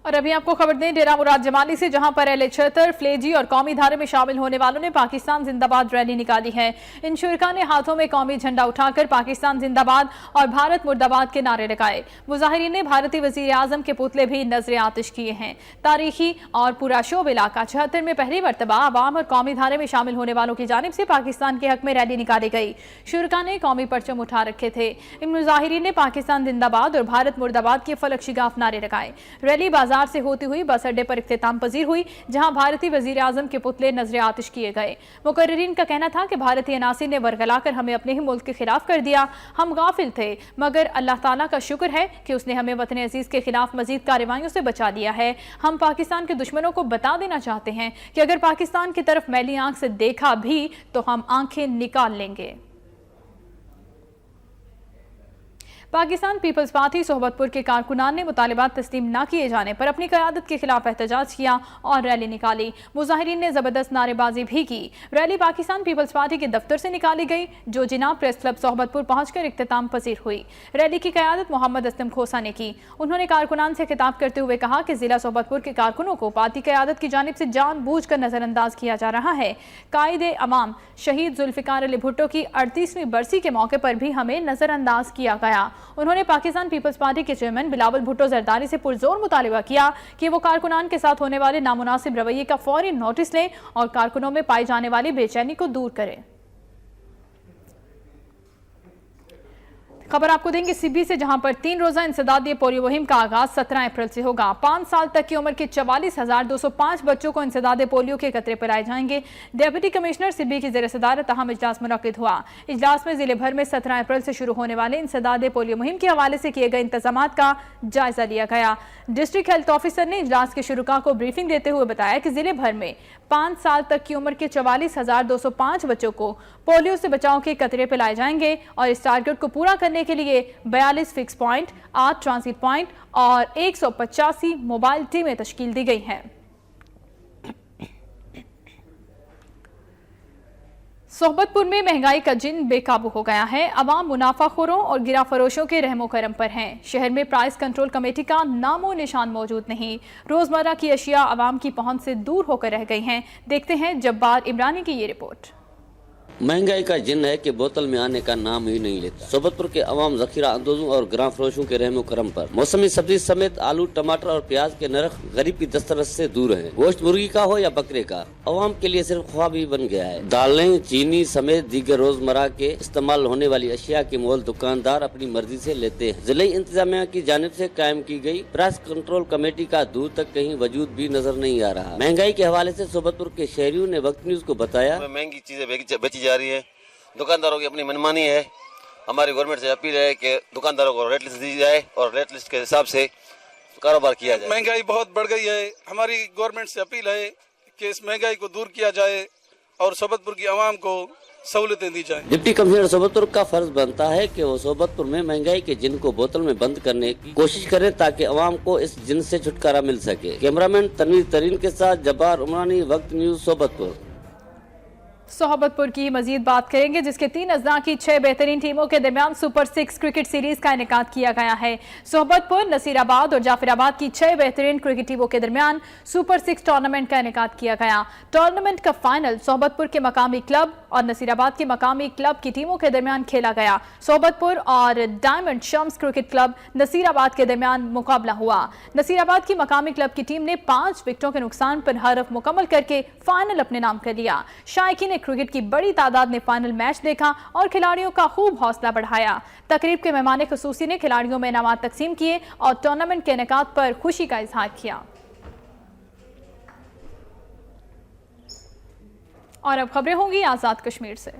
और अभी आपको खबर दें डेरा मुराद जमाली से, जहां पर एहले-छतर, फ्लेजी और कौमी धारे में शामिल होने वालों ने पाकिस्तान जिंदाबाद रैली निकाली है। इन शुरका ने हाथों में कौमी झंडा उठाकर पाकिस्तान जिंदाबाद और भारत मुर्दाबाद के नारे लगाए। मुजाहिरीन ने भारतीय वजीर आजम के पुतले भी नजर आतिश किए हैं। तारीखी और पुराशोब इलाका 76 में पहली मरतबा अवाम और कौमी धारे में शामिल होने वालों की जानिब से पाकिस्तान के हक में रैली निकाली गई। शुरका ने कौमी परचम उठा रखे थे। इन मुजाहिरीन ने पाकिस्तान जिंदाबाद और भारत मुर्दाबाद के फलक शिगाफ नारे लगाए। रैली बाजार से होती हुई बस अड्डे पर इख्तिताम पजीर हुई, जहां भारतीय वजीर आजम के पुतले नजर आतिश किए गए। मुकर्रिरीन का कहना था कि भारतीय अनासी ने वरगलाकर हमें अपने ही मुल्क के खिलाफ कर दिया। हम गाफिल थे, मगर अल्लाह ताला का शुक्र है कि उसने हमें वतन अजीज के खिलाफ मजीद कार्रवाइयों से बचा लिया है। हम पाकिस्तान के दुश्मनों को बता देना चाहते हैं कि अगर पाकिस्तान की तरफ मैली आंख से देखा भी तो हम आंखें निकाल लेंगे। पाकिस्तान पीपल्स पार्टी सोहबतपुर के कारकुनान ने मुतालिबात तस्लीम न किए जाने पर अपनी क़यादत के खिलाफ एहतजाज किया और रैली निकाली। मुजाहिरीन ने ज़बरदस्त नारेबाजी भी की। रैली पाकिस्तान पीपल्स पार्टी के दफ्तर से निकाली गई, जो जिनाब प्रेस क्लब सोहबतपुर पहुंचकर इख्तिताम पजीर हुई। रैली की क़यादत मोहम्मद असलम खोसा ने की। उन्होंने कारकुनान से खिताब करते हुए कहा कि ज़िला सोहबतपुर के कारकुनों को पार्टी क़यादत की जानिब से जानबूझ कर नज़रअंदाज किया जा रहा है। कायदे अवाम शहीद जुल्फ़िकार अली भुट्टो की 38वीं बरसी के मौके पर भी हमें नज़रअंदाज किया गया। उन्होंने पाकिस्तान पीपल्स पार्टी के चेयरमैन बिलावल भुट्टो जरदारी से पुरजोर मुतालिबा किया कि वो कारकुनान के साथ होने वाले नामुनासिब रवैये का फौरी नोटिस लें और कारकुनों में पाई जाने वाली बेचैनी को दूर करें। खबर आपको देंगे सिब्बी से, जहां पर 3 रोजा इंसदादी पोलियो मुहिम का आगाज 17 अप्रैल से होगा। 5 साल तक की उम्र के 44,205 बच्चों को इंसदादी पोलियो के कतरे पिलाए जाएंगे। डिप्टी कमिश्नर सिब्बी की ज़ेर सदारत अहम इजलास मुनक्किद हुआ। इजलास में जिले भर में 17 अप्रैल से शुरू होने वाले इंसदादी पोलियो मुहिम के हवाले से किए गए इंतजामात का जायजा लिया गया। डिस्ट्रिक्ट हेल्थ ऑफिसर ने इजलास के शुरुका को ब्रीफिंग देते हुए बताया कि जिले भर में 5 साल तक की उम्र के 44,205 बच्चों को पोलियो से बचाव के कतरे पिलाए जाएंगे और इस टारगेट को पूरा करने के लिए 42 फिक्स पॉइंट, 8 ट्रांसिट पॉइंट और 185 मोबाइल टीमें तश्कील दी गई हैं। सोहबतपुर में महंगाई का जिन बेकाबू हो गया है। अवाम मुनाफाखोरों और गिरा फरोशों के रहमो करम पर हैं। शहर में प्राइस कंट्रोल कमेटी का नामो निशान मौजूद नहीं। रोजमर्रा की अशिया अवाम की पहुंच से दूर होकर रह गई हैं। देखते हैं जब्बार इमरानी की ये रिपोर्ट। महंगाई का जिन है कि बोतल में आने का नाम ही नहीं लेता। सोहबतपुर के अवाम जखीरा अंदोजों और ग्राम फरोशों के रहमो करम पर मौसमी सब्जी समेत आलू, टमाटर और प्याज के नरख गरीब की दस्तरस से दूर है। गोश्त मुर्गी का हो या बकरे का, अवाम के लिए सिर्फ ख्वाब ही बन गया है। दालें, चीनी समेत दीगर रोजमर्रा के इस्तेमाल होने वाली अशिया के मोल दुकानदार अपनी मर्जी से लेते हैं। जिले इंतजामिया की जानिब से कायम की गई प्राइस कंट्रोल कमेटी का दूर तक कहीं वजूद भी नजर नहीं आ रहा। महंगाई के हवाले से सोहबतपुर के शहरियों ने वक्त न्यूज को बताया, महंगी चीजें बेची जा रही है, दुकानदारों की अपनी मनमानी है। हमारी गवर्नमेंट से अपील है कि दुकानदारों को रेट लिस्ट दी जाए और रेट लिस्ट के हिसाब से कारोबार किया जाए। महंगाई बहुत बढ़ गई है। हमारी गवर्नमेंट से अपील है कि इस महंगाई को दूर किया जाए और सोहबतपुर की आवाम को सहूलतें दी जाए। डिप्टी कमिश्नर सोहबतपुर का फर्ज बनता है कि वो सोहबतपुर में महंगाई के जिन को बोतल में बंद करने की कोशिश करें ताकि अवाम को इस जिन से छुटकारा मिल सके। कैमरामैन तनवीर तरीन के साथ जब्बार उमरानी, वक्त न्यूज सोहबतपुर। सोहबतपुर की मजीद बात करेंगे, जिसके 3 अज़्ज़ा की 6 बेहतरीन टीमों के दरमियान सुपर 6 क्रिकेट सीरीज का इनेकाद किया गया है। सोहबतपुर, नसीराबाद और जाफराबाद की 6 बेहतरीन क्रिकेट टीमों के दरमियान सुपर 6 टूर्नामेंट का इनेकाद किया गया। टूर्नामेंट का फाइनल सोहबतपुर के मकामी क्लब और नसीराबाद के मकामी क्लब की टीमों के दरमियान खेला गया। सोहबतपुर और diamond Shams cricket club Nasirabad के दरमियान मुकाबला हुआ। नसीराबाद की मकामी क्लब की टीम ने 5 विकेटों के नुकसान पर हरफ मुकम्मल करके फाइनल अपने नाम कर लिया। शायकीन क्रिकेट की बड़ी तादाद ने फाइनल मैच देखा और खिलाड़ियों का खूब हौसला बढ़ाया। तकरीब के मेहमान खुसूसी ने खिलाड़ियों में इनामात तकसीम किए और टूर्नामेंट के इनेकाद पर खुशी का इजहार किया। اور اب خبریں ہوں گی آزاد کشمیر سے۔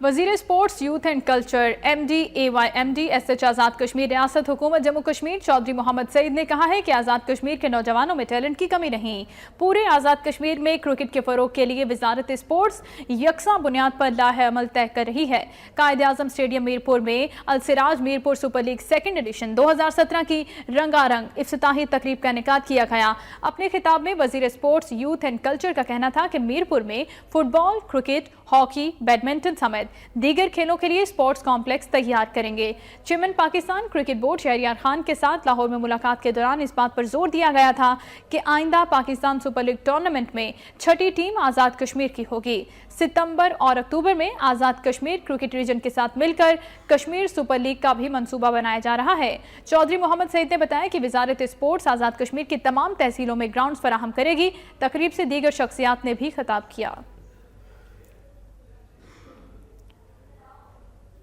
وزیر sports youth and culture MD SH Azad Kashmir ریاست حکومت جموں کشمیر چودھری محمد سعید نے کہا ہے کہ آزاد کشمیر کے نوجوانوں میں ٹیلنٹ کی کمی نہیں۔ پورے آزاد کشمیر میں کرکٹ کے فروغ کے لیے وزارت اسپورٹس یکساں بنیاد پر لاہ عمل طے کر رہی ہے۔ قائد اعظم اسٹیڈیم میرپور میں Al Siraj Mirpur super league second edition 2017 کی رنگا رنگ افتتاحی تقریب کا انعقاد کیا گیا۔ اپنے خطاب میں وزیر اسپورٹس یوتھ اینڈ کلچر کا کہنا تھا کہ میرپور میں فٹ بال، کرکٹ، ہاکی، بیڈمنٹن سمیت دیگر کھیلوں کے لیے اسپورٹس کمپلیکس تیار کریں گے۔ Chairman Pakistan cricket board Shahryar Khan کے ساتھ لاہور میں ملاقات کے دوران اس بات پر زور دیا گیا تھا کہ آئندہ پاکستان سپر لیگ ٹورنامنٹ میں 6ٹھی ٹیم آزاد کشمیر کی ہوگی۔ ستمبر اور اکتوبر میں آزاد کشمیر کرکٹ ریجن کے ساتھ مل کر کشمیر سپر لیگ کا بھی منصوبہ بنایا جا رہا ہے۔ چودھری محمد سعید نے بتایا کہ وزارت اسپورٹس آزاد کشمیر کی تمام تحصیلوں میں گراؤنڈز فراہم کرے گی۔ تقریب سے دیگر شخصیات نے بھی خطاب کیا۔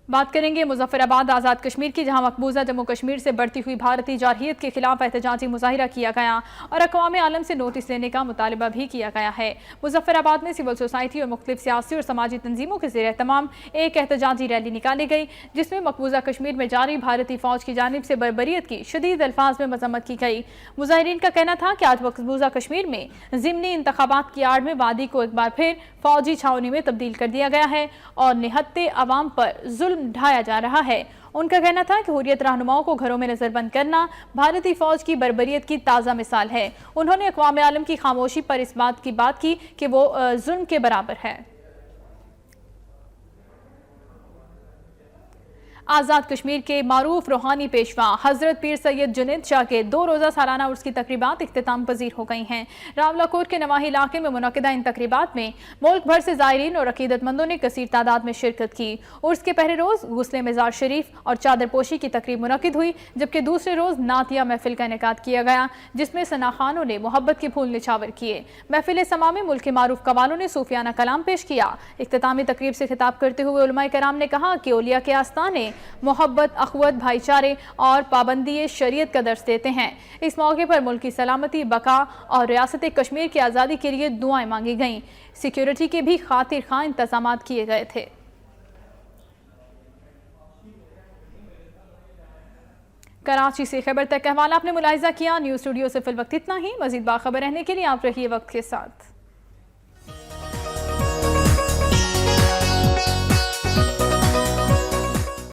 بات کریں گے مظفر آباد آزاد کشمیر کی، جہاں مقبوضہ جموں کشمیر سے بڑھتی ہوئی بھارتی جارحیت کے خلاف احتجاجی مظاہرہ کیا گیا اور اقوام عالم سے نوٹس لینے کا مطالبہ بھی کیا گیا ہے۔ مظفر آباد میں سول سوسائٹی اور مختلف سیاسی اور سماجی تنظیموں کے زیر اہتمام ایک احتجاجی ریلی نکالی گئی، جس میں مقبوضہ کشمیر میں جاری بھارتی فوج کی جانب سے بربریت کی شدید الفاظ میں مذمت کی گئی۔ مظاہرین کا کہنا تھا کہ آج مقبوضہ کشمیر میں ضمنی انتخابات کی آڑ میں وادی کو ایک بار پھر فوجی چھاونی میں تبدیل کر دیا گیا ہے اور نہتے عوام پر ظلم ڈھایا جا رہا ہے۔ ان کا کہنا تھا کہ حریت رہنماؤں کو گھروں میں نظر بند کرنا بھارتی فوج کی بربریت کی تازہ مثال ہے۔ انہوں نے اقوام عالم کی خاموشی پر اس بات کی بات کی کہ وہ ظلم کے برابر ہے۔ آزاد کشمیر کے معروف روحانی پیشوا حضرت پیر سید جنید شاہ کے 2 روزہ سالانہ عرس کی تقریبات اختتام پذیر ہو گئی ہیں۔ راولہ کوٹ کے نواحی علاقے میں منعقدہ ان تقریبات میں ملک بھر سے زائرین اور عقیدت مندوں نے کثیر تعداد میں شرکت کی۔ عرس کے پہلے روز غسل مزار شریف اور چادر پوشی کی تقریب منعقد ہوئی، جبکہ دوسرے روز نعتیہ محفل کا انعقاد کیا گیا، جس میں ثنا خوانوں نے محبت کے پھول نچھاور کیے۔ محفل سما میں ملک کے معروف قوالوں نے صوفیانہ کلام پیش کیا۔ اختتامی تقریب سے خطاب کرتے ہوئے علماء کرام نے کہا کہ اولیاء کے آستانے محبت، اخوت، بھائی چارے اور پابندی شریعت کا درس دیتے ہیں۔ اس موقع پر ملک کی سلامتی، بقا اور ریاست کشمیر کی آزادی کے لیے دعائیں مانگی گئیں۔ سیکیورٹی کے بھی خاطر خواہ انتظامات کیے گئے تھے۔ کراچی سے خیبر تک کا حوالہ آپ نے ملاحظہ کیا۔ نیوز اسٹوڈیو سے فی الوقت اتنا ہی۔ مزید باخبر رہنے کے لیے آپ رہیے وقت کے ساتھ۔